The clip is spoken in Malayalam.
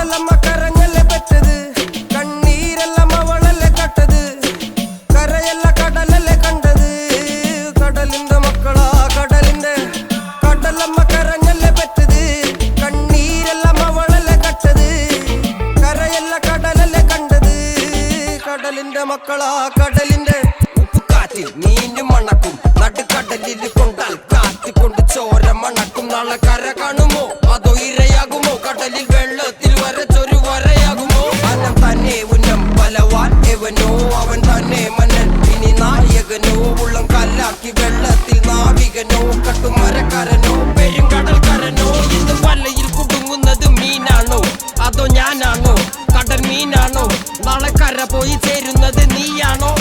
കടലമ്മ കരഞ്ഞല്ലേ പെറ്റത്, കണ്ണീരെല്ലാം അവളല്ലേ കട്ടത്, കരയല്ല കടലല്ലേ കണ്ടത്. കടലിന്റെ മക്കളാ കടലിന്റെ, കടലമ്മ കരഞ്ഞല്ലേ പെറ്റത്, കണ്ണീരെല്ലാം അവളല്ലേ കട്ടത്, കരയല്ല കടലല്ലേ കണ്ടത്. കടലിന്റെ മക്കളാ കടലിന്റെ. ഉപ്പുകാറ്റിൽ മീന് മണക്കും, നടുക്കടലിൽ കൊണ്ടാൽ കാറ്റിക്കൊണ്ട് ചോര മണക്കും. നാളെ കര കാണുമോ അതോ ഇരയാകുമോ, കടലിൽ വെള്ളത്തിൽ വരച്ചൊരു വരയാകുമോ. അനം തന്നെ ഉന്നം ബലവാൻ എവനോ, അവൻ തന്നെ മന്നൻ ഇനി നായകനോ. ഉള്ളം കല്ലാക്കി വെള്ളത്തിൽ നാവികനോ, കട്ടുമരക്കാരനോ പെരുങ്കടൽക്കാരനോ. ഇന്ന് വലയിൽ കുടുങ്ങുന്നത് മീനാണോ അതോ ഞാനാണോ, കടൽ മീനാണോ. നാളെ കര പോയി ചേരുന്നത് നീയാണോ.